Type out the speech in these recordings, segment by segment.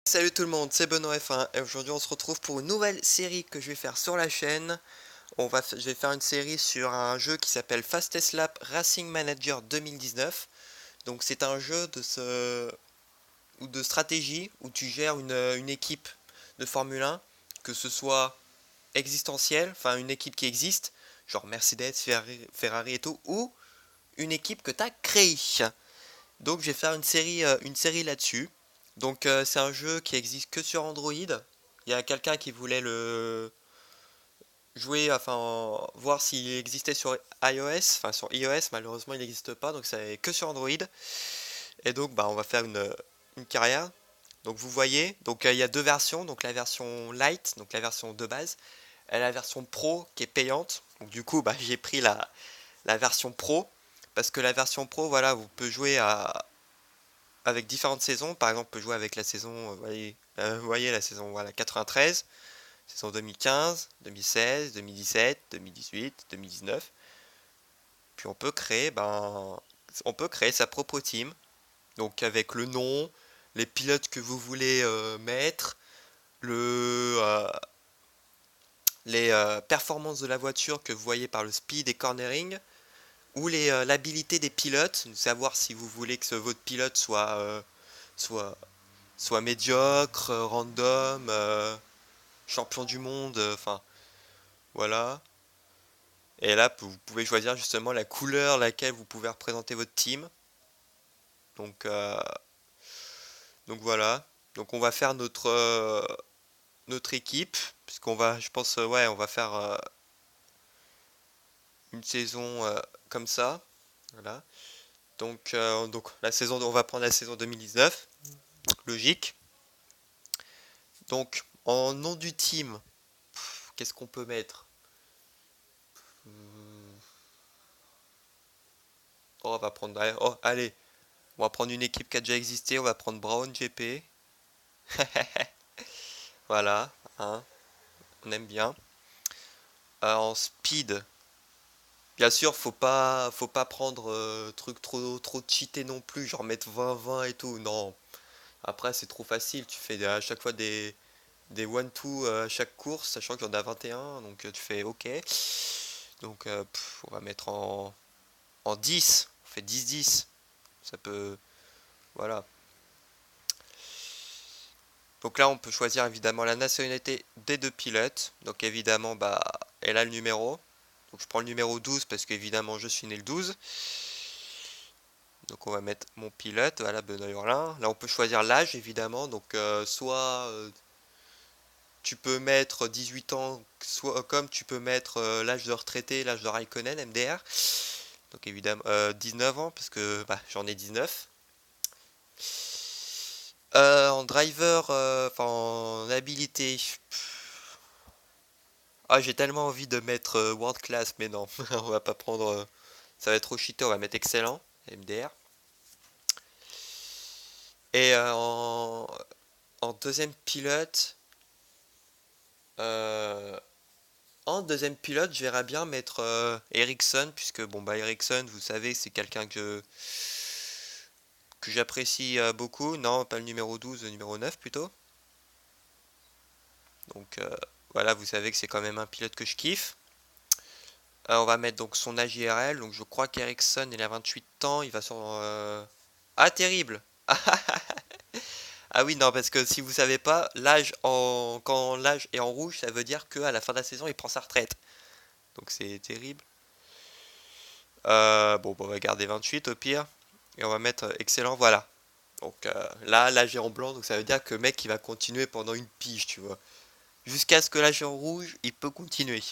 Salut tout le monde, c'est Benoît F1 et aujourd'hui on se retrouve pour une nouvelle série que je vais faire sur la chaîne. Je vais faire une série sur un jeu qui s'appelle Fastest Lap Racing Manager 2019. Donc c'est un jeu ou de stratégie où tu gères une équipe de Formule 1, que ce soit existentielle, enfin une équipe qui existe, genre Mercedes, Ferrari et tout, ou une équipe que tu as créée. Donc je vais faire une série là-dessus. Donc c'est un jeu qui existe que sur Android. Il y a quelqu'un qui voulait le jouer, enfin voir s'il existait sur iOS, enfin sur iOS malheureusement il n'existe pas, donc c'est que sur Android. Et donc bah on va faire une carrière. Donc vous voyez, donc il y a deux versions, donc la version light, donc la version de base, et la version pro qui est payante. Donc du coup bah j'ai pris la version pro parce que la version pro voilà vous pouvez jouer avec différentes saisons. Par exemple, on peut jouer avec la saison, vous voyez la saison voilà, 93, saison 2015, 2016, 2017, 2018, 2019. Puis on peut créer sa propre team. Donc avec le nom, les pilotes que vous voulez mettre, le, les performances de la voiture que vous voyez par le speed et cornering, ou l'habilité des pilotes, savoir si vous voulez que votre pilote soit soit médiocre, random, champion du monde, enfin voilà. Et là, vous pouvez choisir justement la couleur laquelle vous pouvez représenter votre team. Donc, euh, donc voilà. Donc on va faire notre équipe, puisqu'on va, je pense, ouais, on va faire une saison comme ça. Voilà. Donc la saison, on va prendre la saison 2019, logique. Donc en nom du team, qu'est-ce qu'on peut mettre? Hmm, Oh, on va prendre, oh, allez, on va prendre une équipe qui a déjà existé, on va prendre Brown GP. Voilà, hein, on aime bien. En speed, bien sûr, faut pas prendre truc trop cheaté non plus, genre mettre 20-20 et tout. Non, après c'est trop facile, tu fais à chaque fois des one-two à chaque course, sachant qu'il y en a 21, donc tu fais ok. Donc on va mettre en 10, on fait 10-10, ça peut, voilà. Donc là, on peut choisir évidemment la nationalité des deux pilotes. Donc évidemment, bah, elle a le numéro. Donc je prends le numéro 12 parce qu'évidemment, je suis né le 12. Donc on va mettre mon pilote, voilà, Benoît Hurlin. Là, on peut choisir l'âge, évidemment. Donc soit tu peux mettre 18 ans, soit comme tu peux mettre l'âge de retraité, l'âge de Raikkonen, MDR. Donc évidemment 19 ans parce que bah, j'en ai 19. En driver, enfin en habilité, ah, j'ai tellement envie de mettre World Class, mais non, on va pas prendre. Ça va être trop cheaté, on va mettre Excellent, MDR. Et en deuxième pilote, euh, en deuxième pilote, je verrais bien mettre Ericsson, puisque bon bah Ericsson, vous savez, c'est quelqu'un que j'apprécie beaucoup. Non, pas le numéro 12, le numéro 9 plutôt. Donc voilà, vous savez que c'est quand même un pilote que je kiffe. On va mettre donc son âge IRL. Donc je crois qu'Ericsson il a 28 ans. Il va sur. Ah, terrible! Ah oui, non, parce que si vous savez pas, quand l'âge est en rouge, ça veut dire qu'à la fin de la saison, il prend sa retraite. Donc c'est terrible. Bon, on va garder 28 au pire. Et on va mettre excellent, voilà. Donc là, l'âge est en blanc, donc ça veut dire que le mec, il va continuer pendant une pige, tu vois. Jusqu'à ce que l'âge est en rouge, il peut continuer.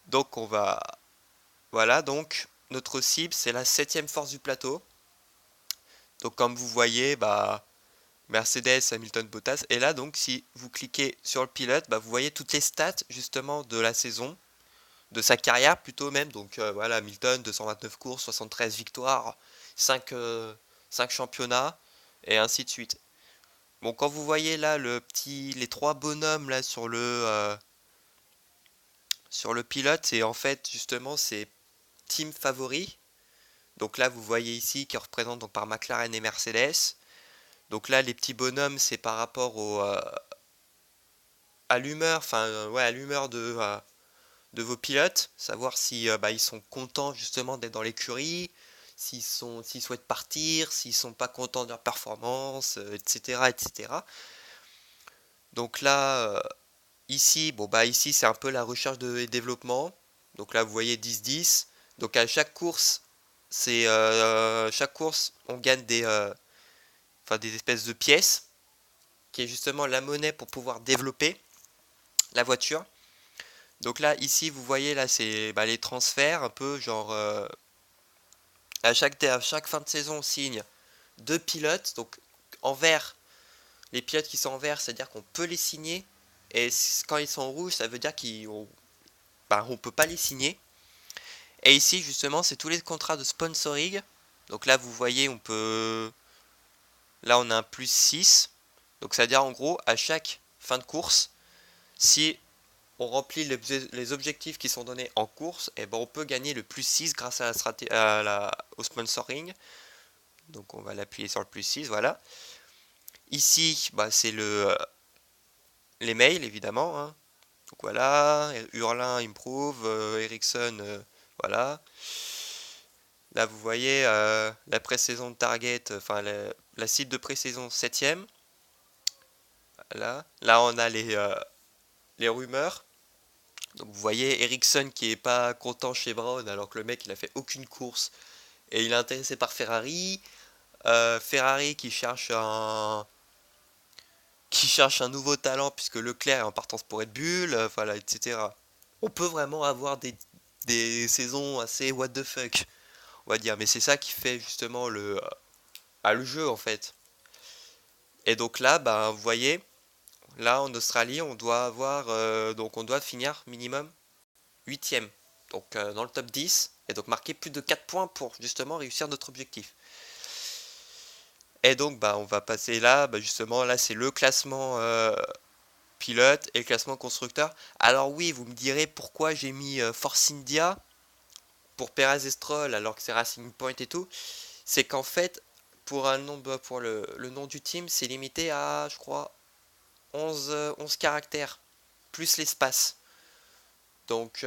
Donc on va. Voilà, donc notre cible, c'est la septième force du plateau. Donc comme vous voyez, bah Mercedes, Hamilton, Bottas. Et là donc si vous cliquez sur le pilote, bah, vous voyez toutes les stats justement de la saison, de sa carrière plutôt même. Donc voilà, Hamilton, 229 courses, 73 victoires, 5 championnats, et ainsi de suite. Bon, quand vous voyez là les trois bonhommes là sur le pilote, c'est en fait justement c'est team favori. Donc là vous voyez ici qui représente donc par McLaren et Mercedes. Donc là, les petits bonhommes, c'est par rapport à l'humeur, ouais, à l'humeur de vos pilotes, savoir si ils sont contents justement d'être dans l'écurie, s'ils souhaitent partir, s'ils sont pas contents de leur performance, etc., etc. Donc là, ici, ici c'est un peu la recherche et développement. Donc là, vous voyez 10-10. Donc à chaque course, chaque course, on gagne des espèces de pièces, qui est justement la monnaie pour pouvoir développer la voiture. Donc là, ici, vous voyez, là, c'est les transferts, un peu genre, à chaque fin de saison, on signe deux pilotes. Donc en vert, les pilotes qui sont en vert, c'est-à-dire qu'on peut les signer. Et quand ils sont en rouge, ça veut dire on peut pas les signer. Et ici, justement, c'est tous les contrats de sponsoring. Donc là, vous voyez, là, on a un plus 6. Donc ça veut dire, en gros, à chaque fin de course, si on remplit les objectifs qui sont donnés en course, et on peut gagner le plus 6 grâce au sponsoring. Donc on va l'appuyer sur le plus 6, voilà. Ici, c'est les mails, évidemment, hein. Donc voilà, Hurlin improve, Ericsson, voilà. Là, vous voyez la pré-saison de Target, la cible de pré-saison 7ème. Voilà. Là, on a les rumeurs. Donc, vous voyez Ericsson qui est pas content chez Brown alors que le mec il a fait aucune course et il est intéressé par Ferrari. Ferrari qui cherche un nouveau talent puisque Leclerc est en partance pour Red Bull, voilà, etc. On peut vraiment avoir des saisons assez what the fuck, on va dire, mais c'est ça qui fait justement le jeu en fait. Et donc là, vous voyez, là en Australie, donc on doit finir minimum 8ème, donc dans le top 10, et donc marquer plus de 4 points pour justement réussir notre objectif. Et donc on va passer là, justement là c'est le classement pilote et le classement constructeur. Alors oui, vous me direz pourquoi j'ai mis Force India pour Perez et Stroll alors que c'est Racing Point et tout. C'est qu'en fait, pour le nom du team, c'est limité à, je crois, 11 caractères, plus l'espace. Donc,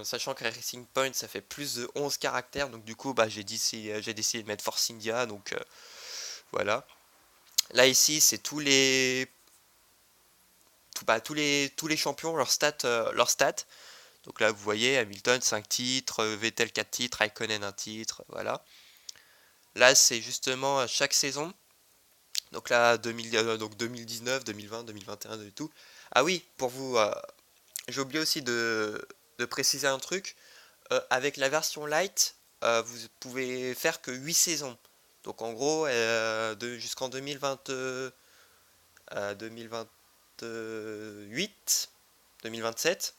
sachant que Racing Point, ça fait plus de 11 caractères, donc du coup, j'ai décidé de mettre Force India, donc voilà. Là, ici, c'est tous les champions, leurs stats. Donc là, vous voyez, Hamilton 5 titres, Vettel 4 titres, Raikkonen 1 titre, voilà. Là, c'est justement chaque saison. Donc là, 2019, 2020, 2021 et tout. Ah oui, pour vous, j'ai oublié aussi de préciser un truc. Avec la version light, vous pouvez faire que 8 saisons. Donc en gros, jusqu'en 2028, 2027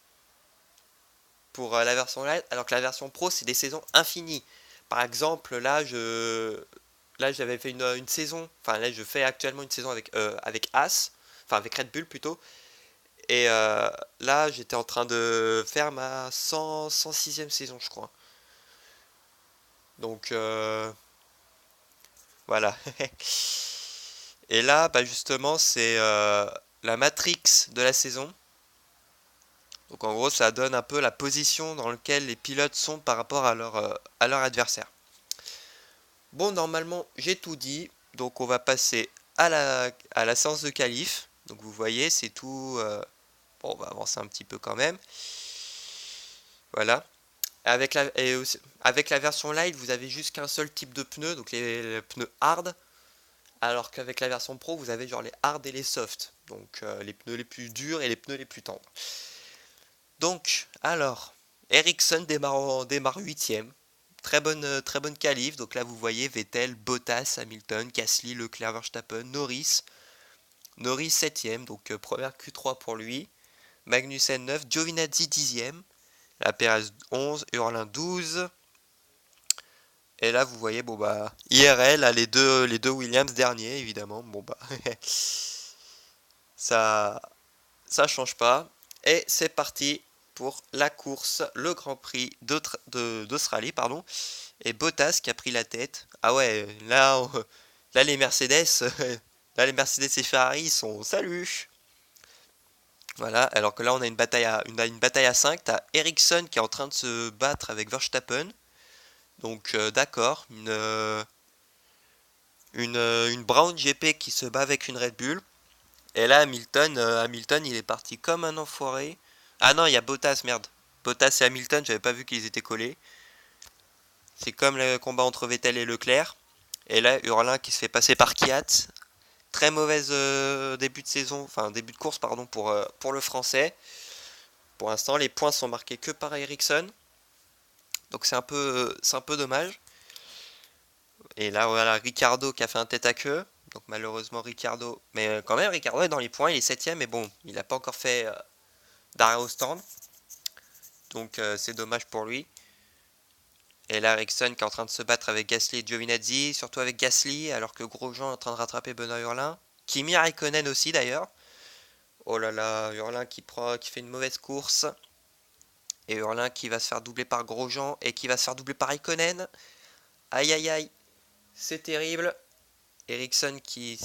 pour la version light, alors que la version pro, c'est des saisons infinies. Par exemple, là j'avais fait une saison, là je fais actuellement une saison avec As, avec Red Bull plutôt. Et là, j'étais en train de faire ma 106e saison, je crois. Donc, voilà. Et là, justement, c'est la matrix de la saison. Donc, en gros, ça donne un peu la position dans laquelle les pilotes sont par rapport à leur adversaire. Bon, normalement, j'ai tout dit. Donc, on va passer à la séance de qualif. Donc, vous voyez, c'est tout. Bon, on va avancer un petit peu quand même. Voilà. Avec la version light, vous avez juste qu'un seul type de pneus, donc les pneus hard, alors qu'avec la version pro, vous avez genre les hard et les soft, donc les pneus les plus durs et les pneus les plus tendres. Donc, alors, Ericsson démarre 8ème, très bonne qualif, donc là vous voyez Vettel, Bottas, Hamilton, Gasly, Leclerc, Verstappen, Norris 7ème, donc première Q3 pour lui, Magnussen 9, Giovinazzi 10ème, la Perez 11, Hurlin 12. Et là, vous voyez, IRL a les deux Williams derniers, évidemment. Ça, ça change pas. Et c'est parti pour la course, le Grand Prix d'Australie, pardon. Et Bottas qui a pris la tête. Ah ouais, là les Mercedes, Là, les Mercedes et Ferrari, ils sont salut. Voilà, alors que là, on a une bataille à 5. T'as Ericsson qui est en train de se battre avec Verstappen. Donc, d'accord, une Brown GP qui se bat avec une Red Bull. Et là, Hamilton, il est parti comme un enfoiré. Ah non, il y a Bottas, merde. Bottas et Hamilton, j'avais pas vu qu'ils étaient collés. C'est comme le combat entre Vettel et Leclerc. Et là, Hurlin qui se fait passer par Kiat. Très mauvaise début de saison, enfin début de course pardon pour le français. Pour l'instant, les points sont marqués que par Ericsson. Donc c'est un peu dommage. Et là voilà Ricardo qui a fait un tête à queue. Donc malheureusement Ricardo, mais quand même Ricardo est dans les points, il est 7ème mais bon, il n'a pas encore fait d'arrêt au stand. Donc c'est dommage pour lui. Et là Ericsson qui est en train de se battre avec Gasly et Giovinazzi, surtout avec Gasly, alors que Grosjean est en train de rattraper Benoît Hurlin. Kimi Raikkonen aussi d'ailleurs. Oh là là, Hurlin qui fait une mauvaise course. Et Hurlin qui va se faire doubler par Grosjean et qui va se faire doubler par Raikkonen. Aïe aïe aïe, c'est terrible. Ericsson qui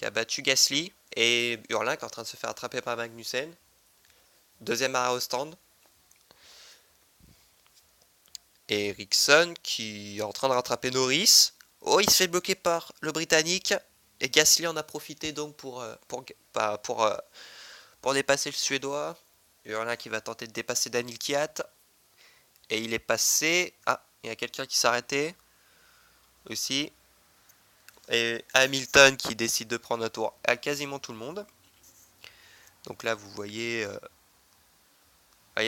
a battu Gasly. Et Hurlin qui est en train de se faire attraper par Magnussen. Deuxième arrêt au stand. Et Ericsson qui est en train de rattraper Norris. Oh, il se fait bloquer par le Britannique. Et Gasly en a profité donc pour dépasser le Suédois. Hurlin qui va tenter de dépasser Daniel Kiat. Et il est passé. Ah, il y a quelqu'un qui s'est arrêté aussi. Et Hamilton qui décide de prendre un tour à quasiment tout le monde. Donc là, vous voyez.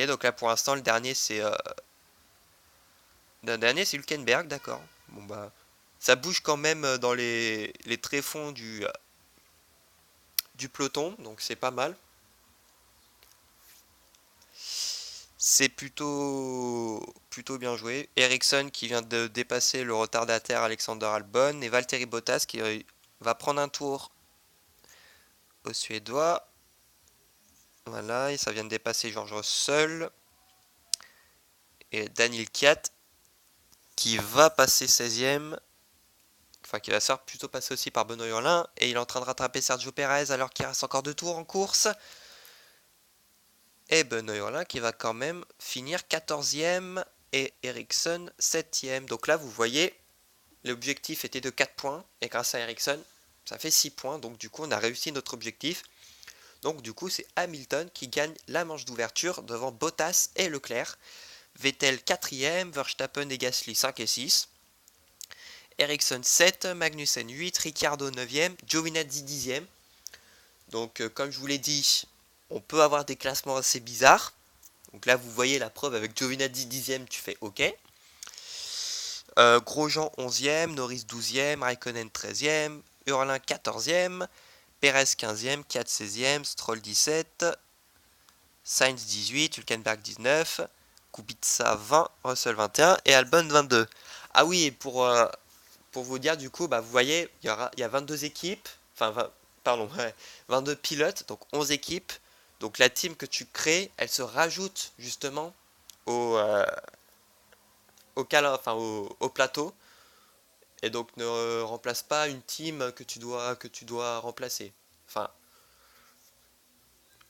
Donc là pour l'instant, le dernier c'est Hülkenberg, d'accord. Bon bah. Ça bouge quand même dans les tréfonds du peloton, donc c'est pas mal. C'est plutôt bien joué. Ericsson qui vient de dépasser le retardataire Alexander Albon et Valtteri Bottas qui va prendre un tour au Suédois. Voilà, et ça vient de dépasser George Russell et Daniel Kiat qui va passer 16ème. Enfin, qui va se faire plutôt passer aussi par Benoît Hurlin. Et il est en train de rattraper Sergio Perez alors qu'il reste encore 2 tours en course. Et Benoît Hurlin qui va quand même finir 14ème et Ericsson 7ème. Donc là, vous voyez, l'objectif était de 4 points. Et grâce à Ericsson, ça fait 6 points. Donc du coup, on a réussi notre objectif. Donc du coup, c'est Hamilton qui gagne la manche d'ouverture devant Bottas et Leclerc. Vettel 4ème, Verstappen et Gasly 5 et 6. Ericsson 7, Magnussen 8, Ricciardo 9ème, Giovinazzi 10ème. Donc comme je vous l'ai dit, on peut avoir des classements assez bizarres. Donc là vous voyez la preuve avec Giovinazzi 10ème, tu fais OK. Grosjean 11ème, Norris 12ème, Raikkonen 13ème, Hurlin 14ème, Perez 15ème, Kiat 16ème, Stroll 17, Sainz 18, Hülkenberg 19, Kubica 20, Russell 21 et Albon 22. Ah oui, et pour vous dire du coup, bah, vous voyez, il y a 22 équipes, enfin pardon, ouais, 22 pilotes, donc 11 équipes. Donc la team que tu crées, elle se rajoute justement au, euh, au plateau. Et donc ne remplace pas une team que tu dois remplacer. Enfin,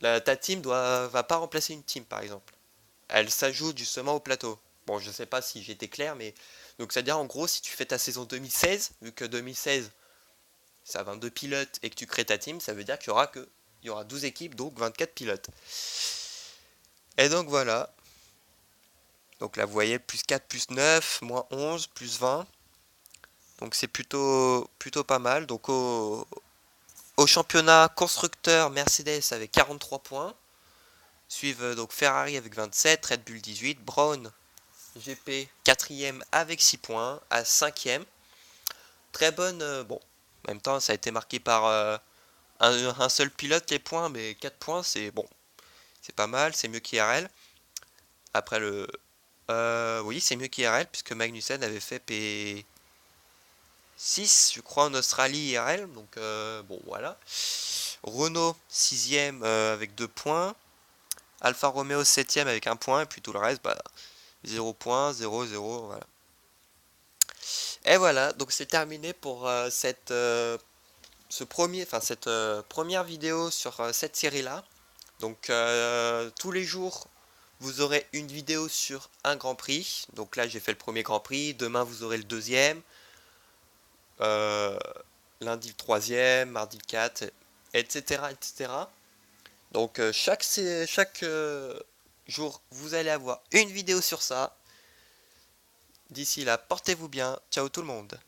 ta team va pas remplacer une team par exemple. Elle s'ajoute justement au plateau. Bon, je sais pas si j'étais clair, mais donc c'est-à-dire en gros, si tu fais ta saison 2016, vu que 2016 ça a 22 pilotes et que tu crées ta team, ça veut dire il y aura 12 équipes, donc 24 pilotes. Et donc voilà. Donc là, vous voyez, plus 4, plus 9, moins 11, plus 20. Donc c'est plutôt pas mal. Donc au championnat constructeur, Mercedes avec 43 points. Suivent donc Ferrari avec 27, Red Bull 18, Brown GP 4ème avec 6 points, à 5ème. Très bonne, bon, en même temps ça a été marqué par un seul pilote les points, mais 4 points c'est bon, c'est pas mal, c'est mieux qu'IRL. Après oui c'est mieux qu'IRL puisque Magnussen avait fait P6 je crois en Australie IRL, donc bon voilà. Renault 6ème avec 2 points. Alfa Romeo 7ème avec 1 point, et puis tout le reste, bah, 0 points, 0, 0, voilà. Et voilà, donc c'est terminé pour cette première vidéo sur cette série-là. Donc tous les jours, vous aurez une vidéo sur un Grand Prix. Donc là, j'ai fait le premier Grand Prix. Demain, vous aurez le deuxième. Euh, Lundi, le troisième. Mardi, le 4, etc., etc. Donc chaque jour, vous allez avoir une vidéo sur ça. D'ici là, portez-vous bien. Ciao tout le monde.